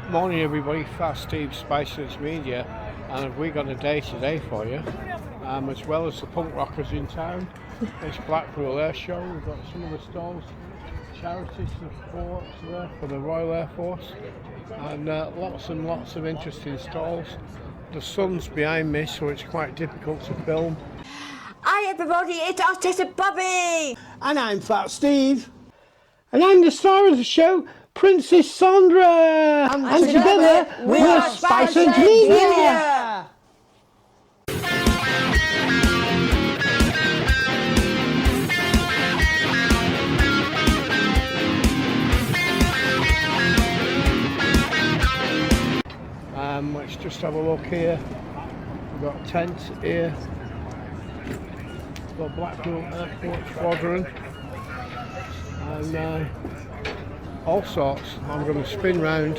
Morning everybody, Fast Steve, Spicehead-Media, and we got a day today for you, as well as the punk rockers in town. It's Blackpool Air Show. We've got some of the stalls, charity supports there for the Royal Air Force, and lots and lots of interesting stalls. The sun's behind me, so it's quite difficult to film. Hi everybody, it's Artist Bobby! And I'm Fat Steve. And I'm the star of the show, Princess Sandra! And together, we're Spicehead-Media! Let's just have a look here. We've got a tent here. The Blackpool Airport Squadron. And all sorts. I'm going to spin round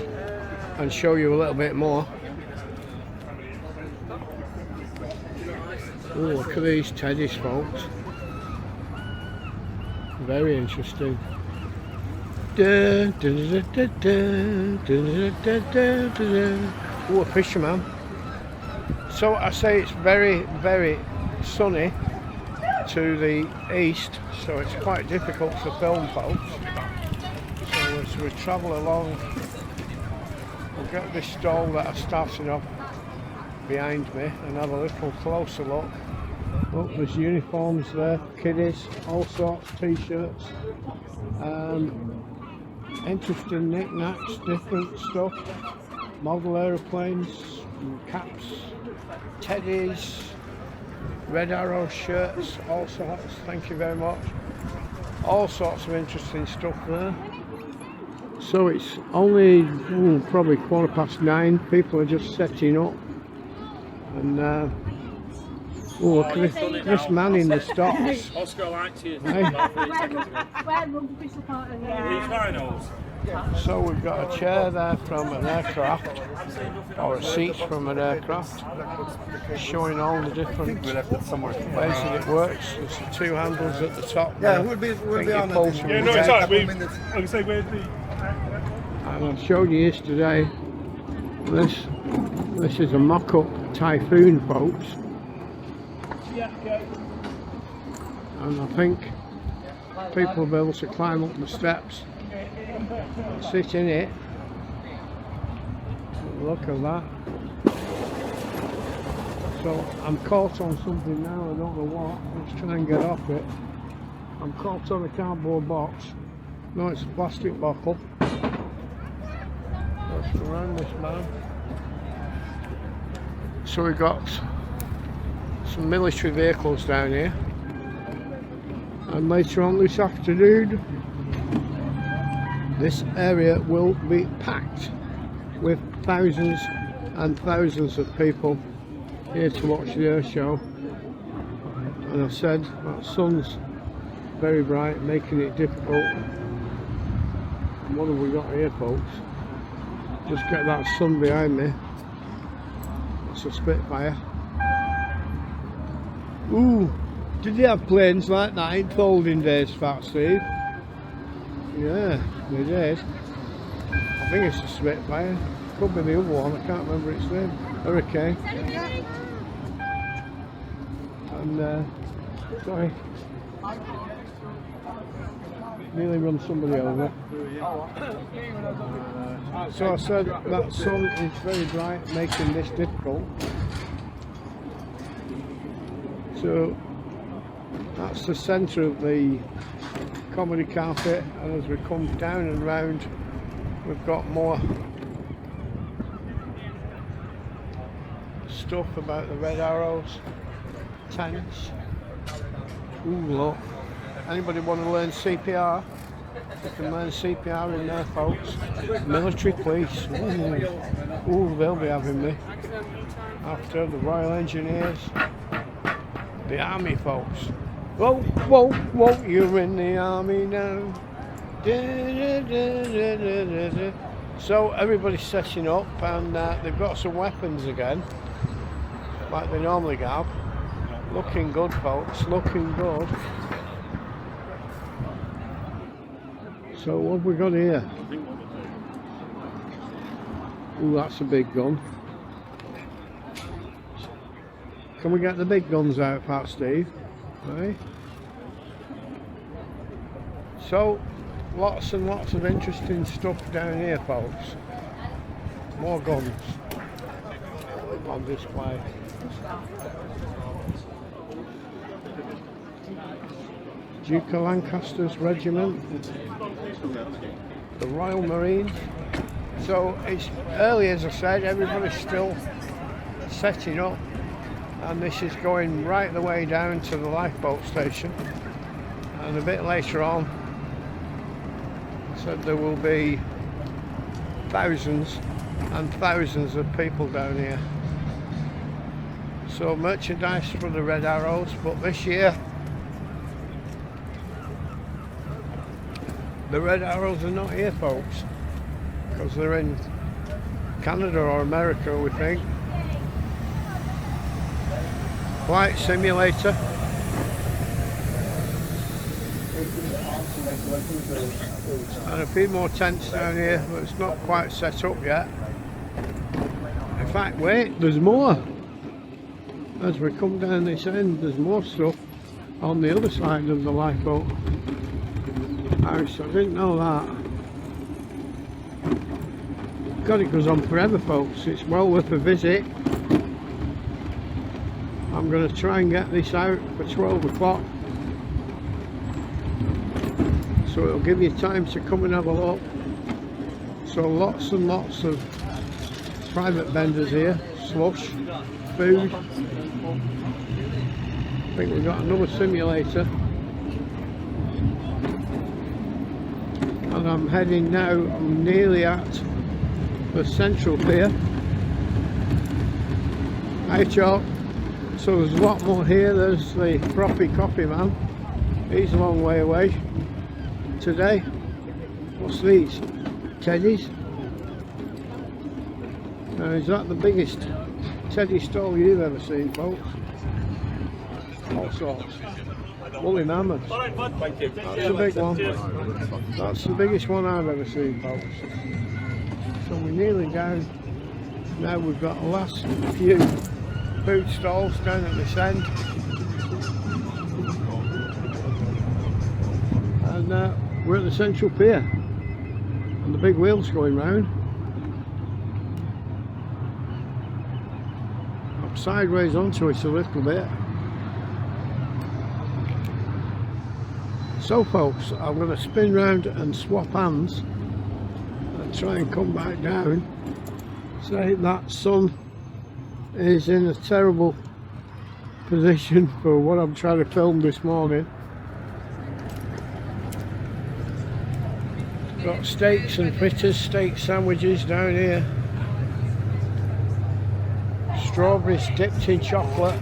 and show you a little bit more. Oh, look at these teddies, folks. Very interesting. Oh, a fisherman. So I say it's very, very sunny to the east, so it's quite difficult to film, folks. So as we travel along, we'll get this stall that I started off behind me and have a little closer look. Look, there's uniforms there for kiddies, all sorts, t-shirts, interesting knick-knacks, different stuff, model aeroplanes, caps, teddies, Red Arrow shirts, all sorts, thank you very much. All sorts of interesting stuff there. So it's only probably 9:15, people are just setting up. And look at this man in the stocks. Oscar liked you. So we've got a chair there from an aircraft, or a seat from an aircraft, showing all the different ways that it works. There's the two handles at the top. Yeah, we'll be on it. Yeah, no, it's alright. I say where's the... And I showed you yesterday. This is a mock-up Typhoon, folks. And I think people will be able to climb up the steps and sit in it. Look at that. So I'm caught on something now, I don't know what. Let's try and get off it. I'm caught on a cardboard box. No, it's a plastic bottle. Let's go around this man. So we've got some military vehicles down here. And later on this afternoon, this area will be packed with thousands and thousands of people here to watch the air show. And I said that sun's very bright, making it difficult. And what have we got here, folks? Just get that sun behind me. It's a Spitfire. Ooh, did they have planes like that in the olden days, Fat Steve? Yeah, they did. I think it's a Spitfire. Could be the other one, I can't remember its name. Hurricane. And, sorry. Nearly run somebody over. So I said that sun is very bright, making this difficult. So that's the centre of the comedy carpet, and as we come down and round, we've got more stuff about the Red Arrows, tents. Ooh, look. Anybody want to learn CPR? You can learn CPR in there, folks. Military police. Ooh, they'll be having me. After the Royal Engineers. The Army, folks. Whoa, whoa, whoa, you're in the Army now. So everybody's setting up, and they've got some weapons again, like they normally have. Looking good, folks, looking good. So what have we got here? Ooh, that's a big gun. Can we get the big guns out, Pat Steve? Right. So, lots and lots of interesting stuff down here, folks. More guns on display. Duke of Lancaster's Regiment, the Royal Marines. So it's early, as I said, everybody's still setting up, and this is going right the way down to the lifeboat station. And a bit later on, said there will be thousands and thousands of people down here. So merchandise for the Red Arrows, but this year the Red Arrows are not here, folks, because they're in Canada or America, we think. Flight simulator. And a few more tents down here, but it's not quite set up yet. In fact, wait, there's more. As we come down this end, there's more stuff on the other side of the lifeboat house. I didn't know that. God, it goes on forever, folks. It's well worth a visit. I'm going to try and get this out for 12 o'clock. So it'll give you time to come and have a look. So lots and lots of private vendors here. Slush, food. I think we've got another simulator. And I'm heading now, I'm nearly at the central pier. Hi Chalk. So there's a lot more here. There's the frothy coffee man. He's a long way away today. What's these? Teddies? Now, is that the biggest teddy stall you've ever seen, folks? All sorts. Woolly mammoths. That's a big one. That's the biggest one I've ever seen, folks. So we're nearly down. Now we've got the last few food stalls down at this end. And we're at the central pier. And the big wheel's going round. Up sideways onto it a little bit. So folks, I'm going to spin round and swap hands and try and come back down. Say that sun is in a terrible position for what I'm trying to film this morning. Got steaks and fritters, steak sandwiches down here. Strawberries dipped in chocolate.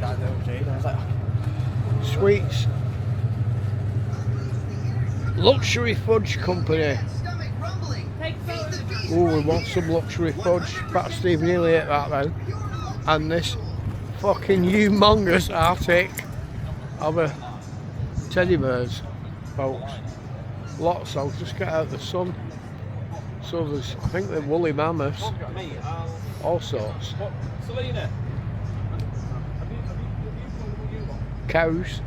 Sweets. Luxury Fudge Company. Oh, we want some luxury fudge. Pat Steve nearly ate that then. And this fucking humongous Arctic of a teddy bears, folks. Lots. I'll just get out the sun. So there's, I think they're woolly mammoths. All sorts. Cows.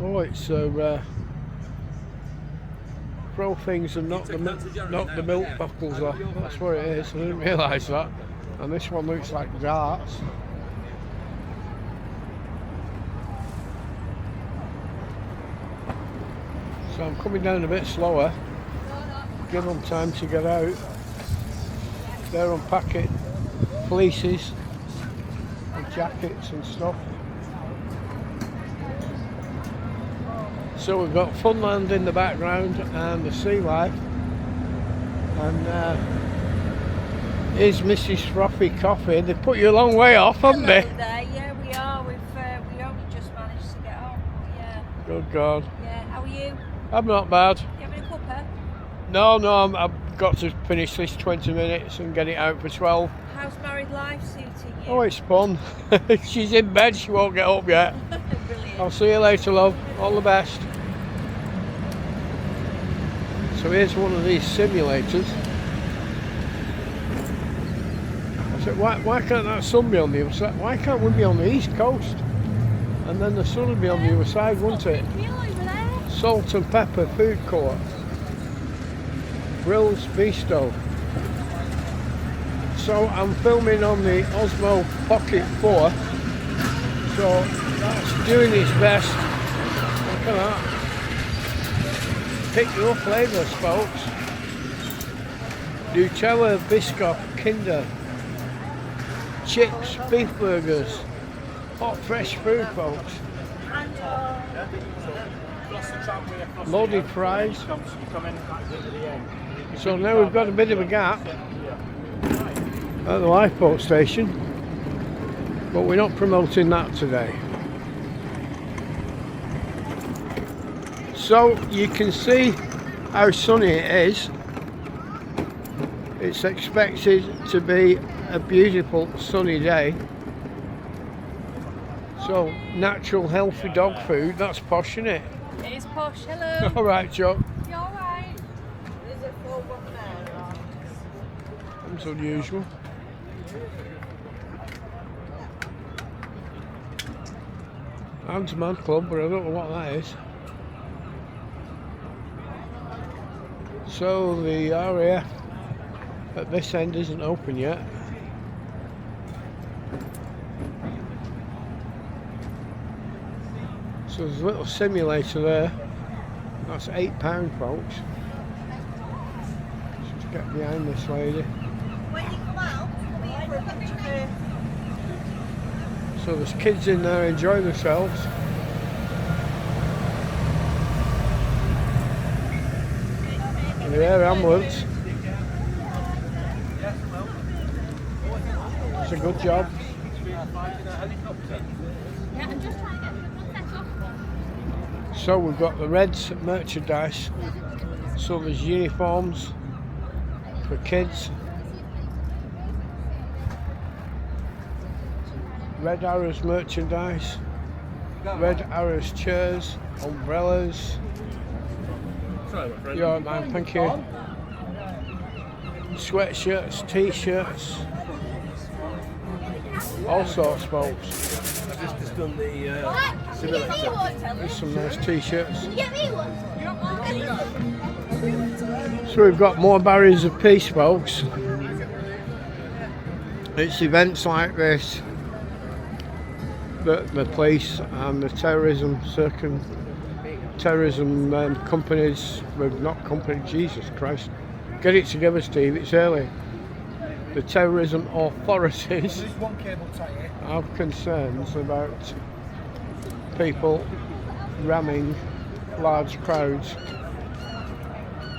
Oh, it's throw things and knock the milk bottles off. That's what it is. I didn't realise that. And this one looks like darts. So I'm coming down a bit slower. Give them time to get out. They're unpacking fleeces and jackets and stuff. So we've got Funland in the background and the sea life, and here's Mrs. Frothy Coffee. They put you a long way off, haven't they? Yeah, we are. We only just managed to get home. Yeah. Good God. Yeah. How are you? I'm not bad. You having a cuppa? No, I've got to finish this 20 minutes and get it out for 12. How's married life suiting you? Oh, it's fun. She's in bed. She won't get up yet. Brilliant. I'll see you later, love. All the best. So here's one of these simulators. I said, why can't that sun be on the other side? Why can't we be on the east coast? And then the sun would be on the other side, wouldn't it? Salt and Pepper Food Court. Grills Bistro. So I'm filming on the Osmo Pocket 4. So that's doing its best. Look at that. Pick your flavours, folks. Nutella, Biscoff, Kinder, chips, beef burgers, hot fresh food, folks. Loaded fries. So now we've got a bit of a gap at the lifeboat station, but we're not promoting that today. So you can see how sunny it is. It's expected to be a beautiful sunny day. So natural healthy dog food, that's posh, isn't it? It is posh, hello. Alright, Joe. You alright? Is it full That's unusual. Ant-Man Club, but I don't know what that is. So the RAF at this end isn't open yet. So there's a little simulator there. That's £8, folks. Just get behind this lady. When you come out, come here for a picture first. So there's kids in there enjoying themselves. And the air ambulance. It's a good job. So we've got the Reds merchandise. So there's uniforms for kids. Red Arrows merchandise. Red Arrows chairs, umbrellas. You're all right, man, thank you. Sweatshirts, t-shirts, all sorts, folks. Just done the simulator. There's some nice t-shirts. So we've got more barriers of peace, folks. It's events like this that the police and the terrorism companies, well, not company, Jesus Christ, get it together, Steve, it's early. The terrorism authorities have concerns about people ramming large crowds.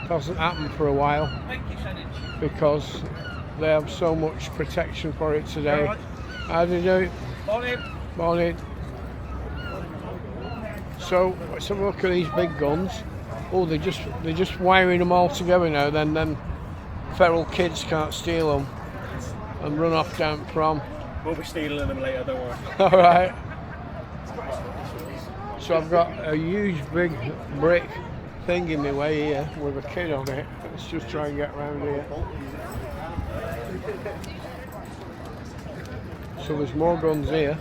Doesn't happen for a while because they have so much protection for it today. How do you do? Morning. Morning. So let's have a look at these big guns. Oh, they're just wiring them all together now. Then feral kids can't steal them and run off down prom. We'll be stealing them later, don't worry. All right. So I've got a huge big brick thing in my way here with a kid on it. Let's just try and get around here. So there's more guns here.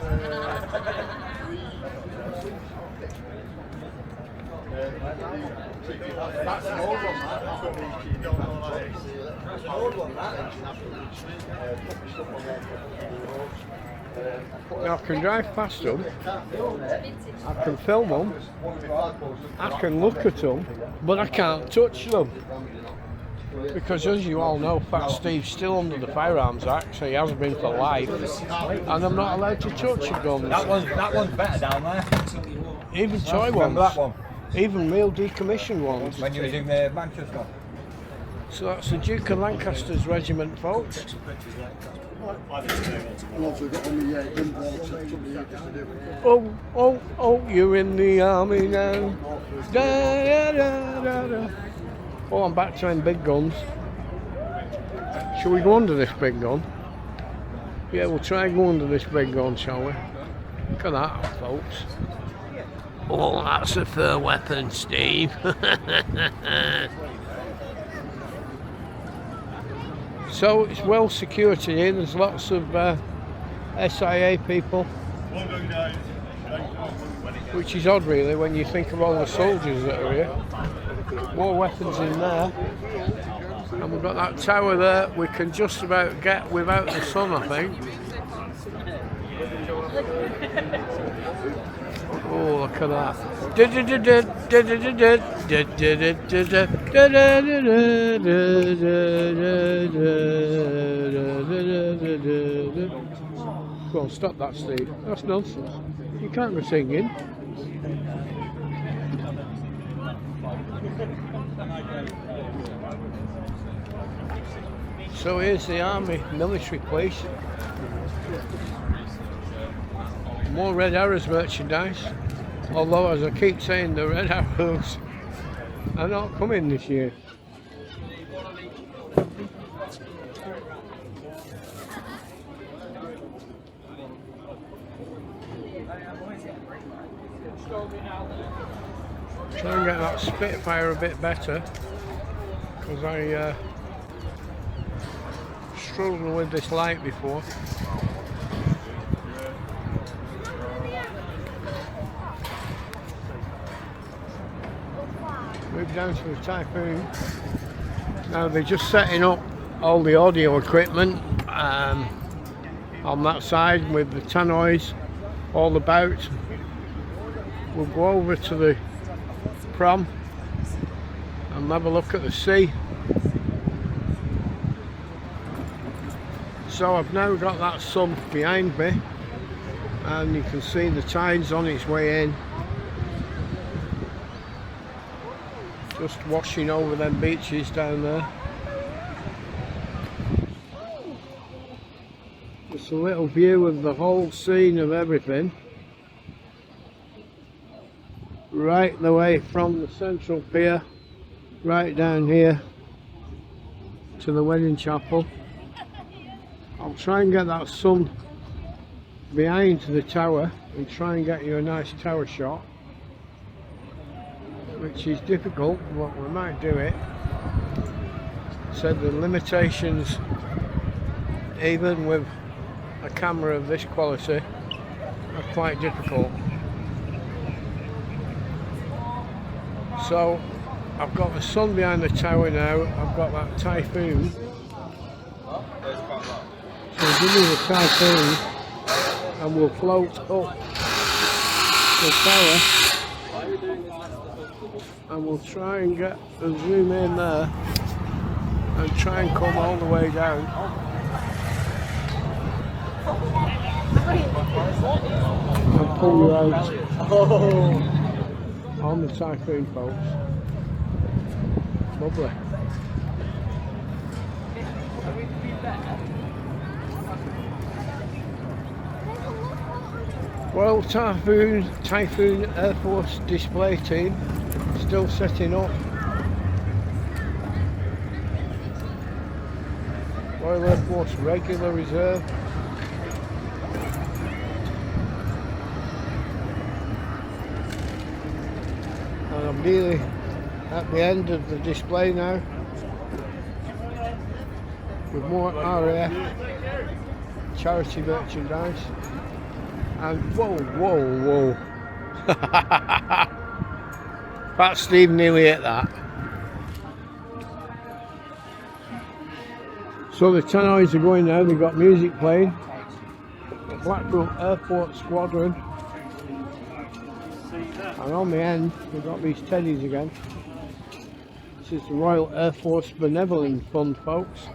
That's an old one, Now I can drive past them, I can film them, I can look at them, but I can't touch them. Because as you all know, Fat Steve's still under the Firearms Act, so he has been for life, and I'm not allowed to touch guns. That one's better down there. Even toy ones, That one. even real decommissioned ones. When you was in Manchester. So that's the Duke of Lancaster's regiment, folks. Oh, you're in the army now. Da, da, da, da, da. Oh, I'm back to them big guns. Shall we go under this big gun? Yeah, we'll try and go under this big gun, shall we? Look at that, folks. Oh, that's a fair weapon, Steve. So it's well secured here. There's lots of SIA people, which is odd really when you think of all the soldiers that are here. More weapons in there, and we've got that tower there. We can just about get without the sun, I think. Oh, look at that. Go on, stop that, Steve. That's nonsense. You can't go singing. So here's the army, military police. More Red Arrows merchandise. Although, as I keep saying, the Red Arrows are not coming this year. Try and get that Spitfire a bit better, because I struggled with this light before. Move down to the Typhoon. Now they're just setting up all the audio equipment on that side with the tannoys all about. We'll go over to the prom and have a look at the sea. So I've now got that sun behind me, and you can see the tide's on its way in, just washing over them beaches down there. Just a little view of the whole scene of everything, right the way from the central pier right down here to the wedding chapel. I'll try and get that sun behind the tower and try and get you a nice tower shot, which is difficult, but we might do it. Said the limitations, even with a camera of this quality, are quite difficult. So I've got the sun behind the tower now. I've got that Typhoon. So give me the Typhoon and we'll float up the tower, and we'll try and get a zoom in there and try and come all the way down. And pull you out on the Typhoon, folks. Lovely. Well, Typhoon Air Force display team still setting up. Royal Air Force Regular Reserve. And I'm nearly at the end of the display now, with more RAF charity merchandise. And whoa. Fat Steve nearly hit that. So the tannoys are going now, they've got music playing. The Blackpool Airport Squadron. And on the end, we've got these teddies again. This is the Royal Air Force Benevolent Fund, folks.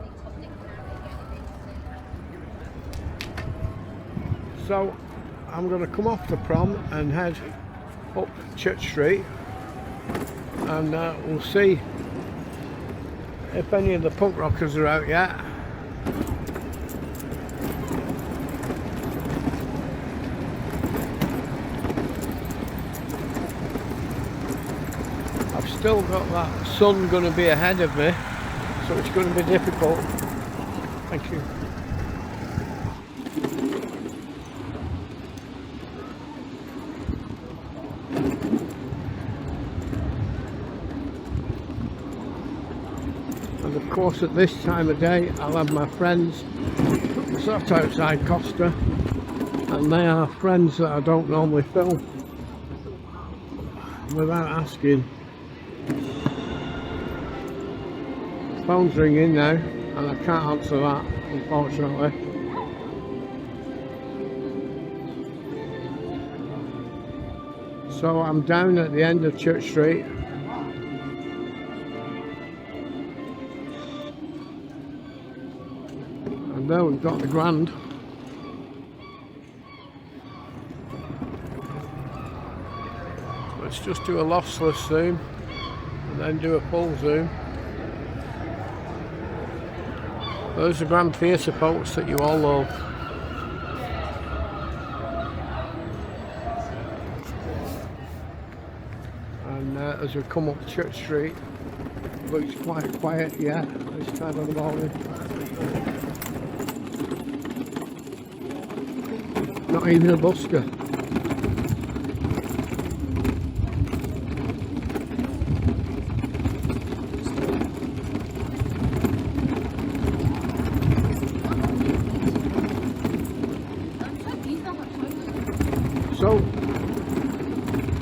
So I'm going to come off the prom and head up Church Street, and we'll see if any of the punk rockers are out yet. I've still got that sun going to be ahead of me, so it's going to be difficult. Thank you. course at this time of day I'll have my friends sat outside Costa, and they are friends that I don't normally film without asking. Phone's ringing now and I can't answer that, unfortunately. So I'm down at the end of Church Street. And there we've got the Grand. Let's just do a lossless zoom and then do a full zoom. Those are Grand Theatre folks that you all love. And as we come up Church Street, it looks quite quiet yet this time of the morning. Not even a busker. So,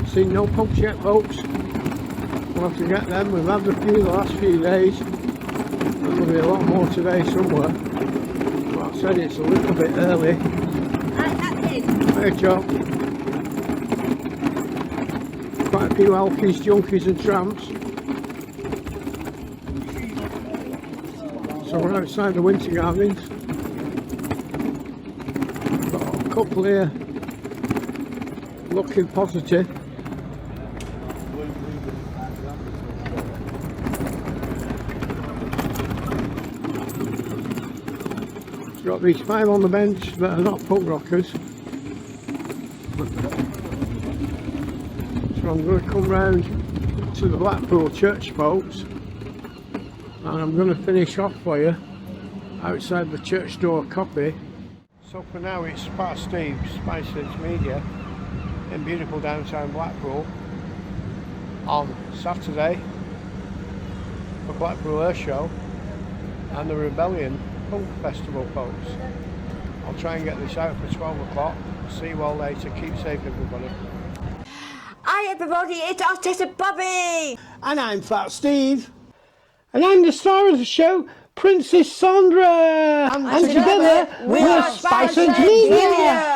seen no pubs yet, folks. We'll have to get them. We've had a few the last few days. There'll be a lot more today somewhere. Like I said, it's a little bit early. Hey, Joe. Quite a few alkies, junkies and tramps. So we're outside the Winter Gardens. Got a couple here looking positive. Got these 5 on the bench that are not punk rockers. So I'm going to come round to the Blackpool church folks and I'm going to finish off for you outside the church door copy. So for now it's part of Steve's Spicehead-Media in beautiful downtown Blackpool on Saturday for Blackpool Air Show and the Rebellion Punk Festival, folks. I'll try and get this out for 12 o'clock. See you all later. Keep safe, everybody. Hi everybody, it's Artist Bobby! And I'm Fat Steve. And I'm the star of the show, Princess Sandra. And together, we are Spicehead-Media.